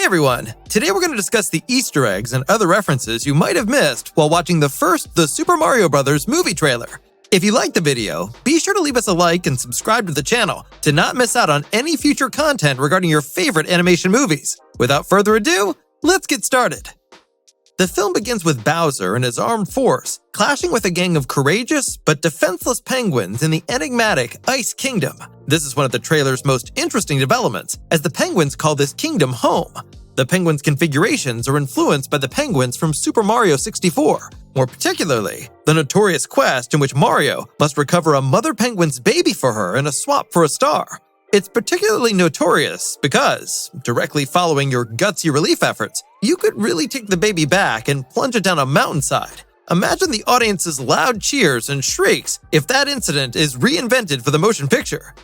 everyone! Today we're going to discuss the Easter eggs and other references you might have missed while watching the Super Mario Bros. Movie trailer. If you liked the video, be sure to leave us a like and subscribe to the channel to not miss out on any future content regarding your favorite animation movies. Without further ado, let's get started. The film begins with Bowser and his armed force clashing with a gang of courageous but defenseless penguins in the enigmatic Ice Kingdom. This is one of the trailer's most interesting developments, as the penguins call this kingdom home. The penguins' configurations are influenced by the penguins from Super Mario 64, more particularly the notorious quest in which Mario must recover a mother penguin's baby for her in a swap for a star. It's particularly notorious because, directly following your gutsy relief efforts, you could really take the baby back and plunge it down a mountainside. Imagine the audience's loud cheers and shrieks if that incident is reinvented for the motion picture.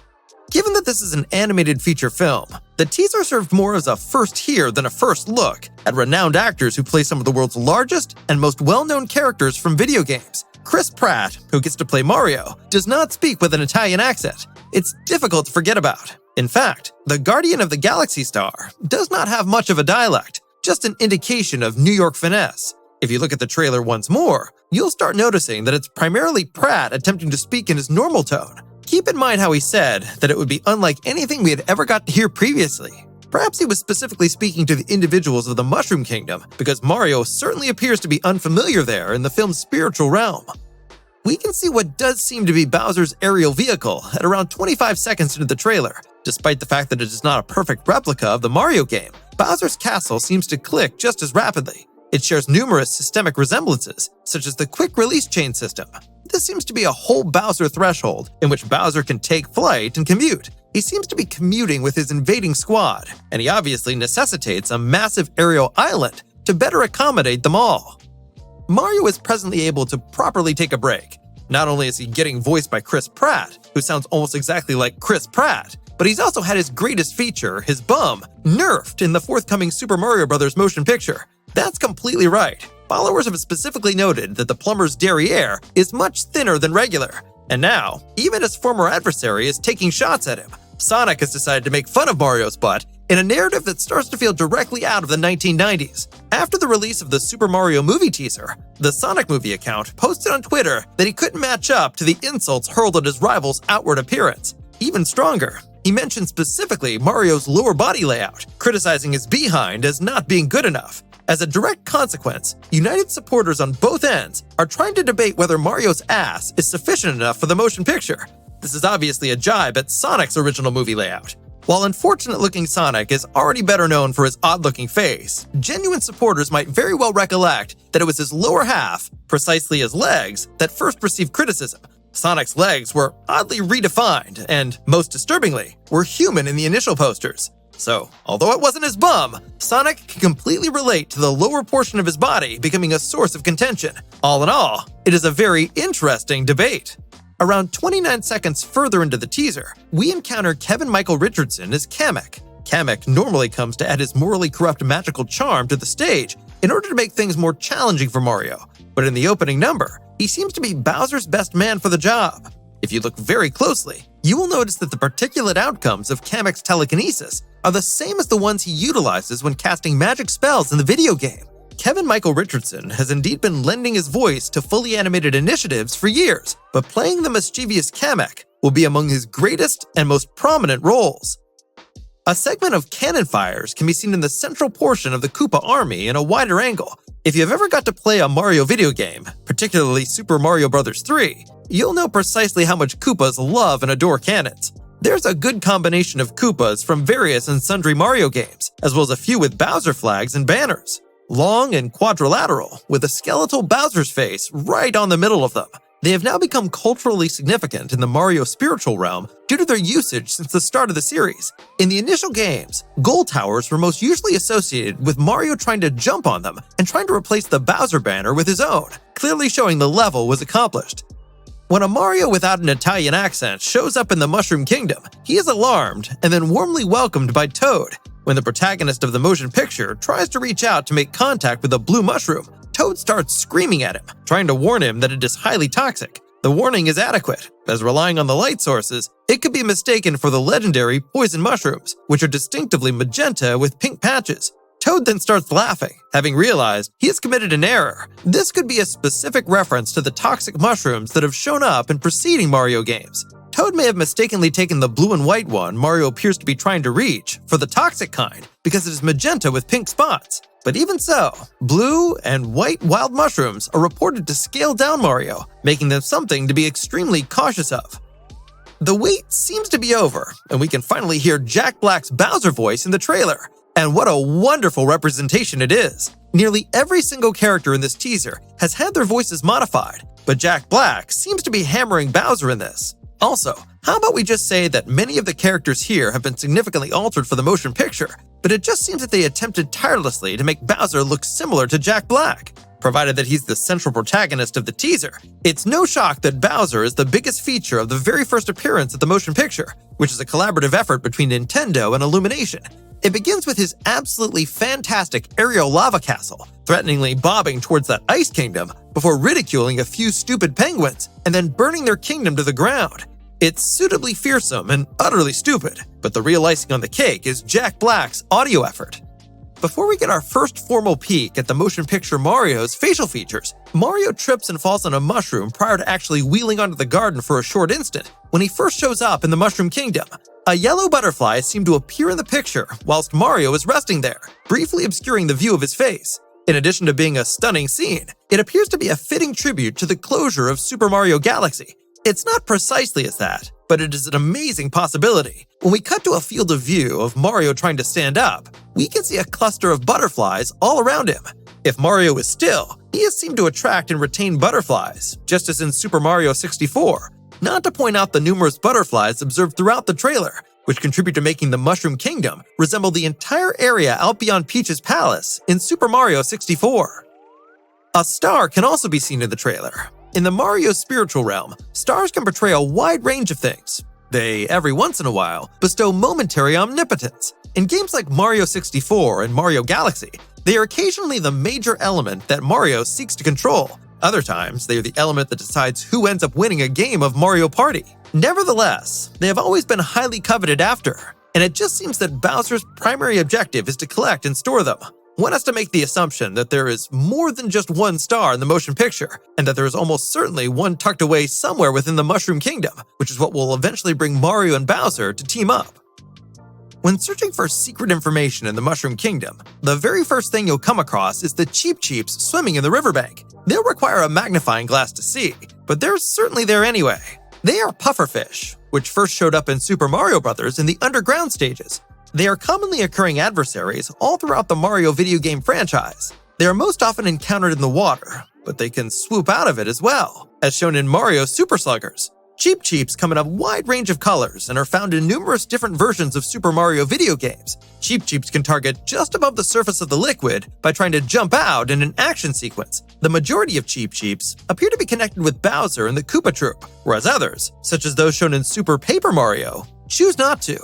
Given that this is an animated feature film, the teaser served more as a first hear than a first look at renowned actors who play some of the world's largest and most well-known characters from video games. Chris Pratt, who gets to play Mario, does not speak with an Italian accent. It's difficult to forget about. In fact, the Guardian of the Galaxy star does not have much of a dialect, just an indication of New York finesse. If you look at the trailer once more, you'll start noticing that it's primarily Pratt attempting to speak in his normal tone. Keep in mind how he said that it would be unlike anything we had ever got to hear previously. Perhaps he was specifically speaking to the individuals of the Mushroom Kingdom, because Mario certainly appears to be unfamiliar there in the film's spiritual realm. We can see what does seem to be Bowser's aerial vehicle at around 25 seconds into the trailer. Despite the fact that it is not a perfect replica of the Mario game, Bowser's castle seems to click just as rapidly. It shares numerous systemic resemblances, such as the quick release chain system. This seems to be a whole Bowser threshold in which Bowser can take flight and commute. He seems to be commuting with his invading squad, and he obviously necessitates a massive aerial island to better accommodate them all. Mario is presently able to properly take a break. Not only is he getting voiced by Chris Pratt, who sounds almost exactly like Chris Pratt, but he's also had his greatest feature, his bum, nerfed in the forthcoming Super Mario Bros. Motion picture. That's completely right. Followers have specifically noted that the plumber's derriere is much thinner than regular. And now, even his former adversary is taking shots at him. Sonic has decided to make fun of Mario's butt in a narrative that starts to feel directly out of the 1990s. After the release of the Super Mario movie teaser, the Sonic Movie account posted on Twitter that he couldn't match up to the insults hurled at his rival's outward appearance. Even stronger, he mentioned specifically Mario's lower body layout, criticizing his behind as not being good enough. As a direct consequence, united supporters on both ends are trying to debate whether Mario's ass is sufficient enough for the motion picture. This is obviously a jibe at Sonic's original movie layout. While unfortunate-looking Sonic is already better known for his odd-looking face, genuine supporters might very well recollect that it was his lower half, precisely his legs, that first received criticism. Sonic's legs were oddly redefined and, most disturbingly, were human in the initial posters. So, although it wasn't his bum, Sonic can completely relate to the lower portion of his body becoming a source of contention. All in all, it is a very interesting debate. Around 29 seconds further into the teaser, we encounter Kevin Michael Richardson as Kamek. Kamek normally comes to add his morally corrupt magical charm to the stage in order to make things more challenging for Mario, but in the opening number, he seems to be Bowser's best man for the job. If you look very closely, you will notice that the particulate outcomes of Kamek's telekinesis are the same as the ones he utilizes when casting magic spells in the video game. Kevin Michael Richardson has indeed been lending his voice to fully animated initiatives for years, but playing the mischievous Kamek will be among his greatest and most prominent roles. A segment of cannon fires can be seen in the central portion of the Koopa army in a wider angle. If you've ever got to play a Mario video game, particularly Super Mario Bros. 3, you'll know precisely how much Koopas love and adore cannons. There's a good combination of Koopas from various and sundry Mario games, as well as a few with Bowser flags and banners. Long and quadrilateral, with a skeletal Bowser's face right on the middle of them. They have now become culturally significant in the Mario spiritual realm due to their usage since the start of the series. In the initial games, gold towers were most usually associated with Mario trying to jump on them and trying to replace the Bowser banner with his own, clearly showing the level was accomplished. When a Mario without an Italian accent shows up in the Mushroom Kingdom, he is alarmed and then warmly welcomed by Toad. When the protagonist of the motion picture tries to reach out to make contact with a blue mushroom, Toad starts screaming at him, trying to warn him that it is highly toxic. The warning is adequate, as relying on the light sources, it could be mistaken for the legendary poison mushrooms, which are distinctively magenta with pink patches. Toad then starts laughing, having realized he has committed an error. This could be a specific reference to the toxic mushrooms that have shown up in preceding Mario games. Toad may have mistakenly taken the blue and white one Mario appears to be trying to reach for the toxic kind because it is magenta with pink spots. But even so, blue and white wild mushrooms are reported to scale down Mario, making them something to be extremely cautious of. The wait seems to be over, and we can finally hear Jack Black's Bowser voice in the trailer. And what a wonderful representation it is! Nearly every single character in this teaser has had their voices modified, but Jack Black seems to be hammering Bowser in this. Also, how about we just say that many of the characters here have been significantly altered for the motion picture, but it just seems that they attempted tirelessly to make Bowser look similar to Jack Black. Provided that he's the central protagonist of the teaser, it's no shock that Bowser is the biggest feature of the very first appearance of the motion picture, which is a collaborative effort between Nintendo and Illumination. It begins with his absolutely fantastic aerial lava castle, threateningly bobbing towards that ice kingdom before ridiculing a few stupid penguins and then burning their kingdom to the ground. It's suitably fearsome and utterly stupid, but the real icing on the cake is Jack Black's audio effort. Before we get our first formal peek at the motion picture Mario's facial features, Mario trips and falls on a mushroom prior to actually wheeling onto the garden for a short instant when he first shows up in the Mushroom Kingdom. A yellow butterfly seemed to appear in the picture whilst Mario is resting there, briefly obscuring the view of his face. In addition to being a stunning scene, it appears to be a fitting tribute to the closure of Super Mario Galaxy. It's not precisely as that, but it is an amazing possibility. When we cut to a field of view of Mario trying to stand up, we can see a cluster of butterflies all around him. If Mario is still, he has seemed to attract and retain butterflies, just as in Super Mario 64. Not to point out the numerous butterflies observed throughout the trailer, which contribute to making the Mushroom Kingdom resemble the entire area out beyond Peach's palace in Super Mario 64. A star can also be seen in the trailer. In the Mario spiritual realm, stars can portray a wide range of things. They, every once in a while, bestow momentary omnipotence. In games like Mario 64 and Mario Galaxy, they are occasionally the major element that Mario seeks to control. Other times, they are the element that decides who ends up winning a game of Mario Party. Nevertheless, they have always been highly coveted after, and it just seems that Bowser's primary objective is to collect and store them. One has to make the assumption that there is more than just one star in the motion picture, and that there is almost certainly one tucked away somewhere within the Mushroom Kingdom, which is what will eventually bring Mario and Bowser to team up. When searching for secret information in the Mushroom Kingdom, the very first thing you'll come across is the Cheep Cheeps swimming in the riverbank. They'll require a magnifying glass to see, but they're certainly there anyway. They are pufferfish, which first showed up in Super Mario Bros. In the underground stages. They are commonly occurring adversaries all throughout the Mario video game franchise. They are most often encountered in the water, but they can swoop out of it as well, as shown in Mario Super Sluggers. Cheep Cheeps come in a wide range of colors and are found in numerous different versions of Super Mario video games. Cheep Cheeps can target just above the surface of the liquid by trying to jump out in an action sequence. The majority of Cheep Cheeps appear to be connected with Bowser and the Koopa Troop, whereas others, such as those shown in Super Paper Mario, choose not to.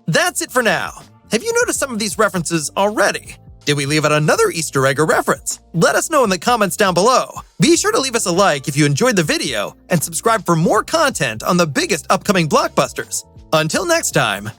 That's it for now. Have you noticed some of these references already? Did we leave out another Easter egg or reference? Let us know in the comments down below. Be sure to leave us a like if you enjoyed the video and subscribe for more content on the biggest upcoming blockbusters. Until next time,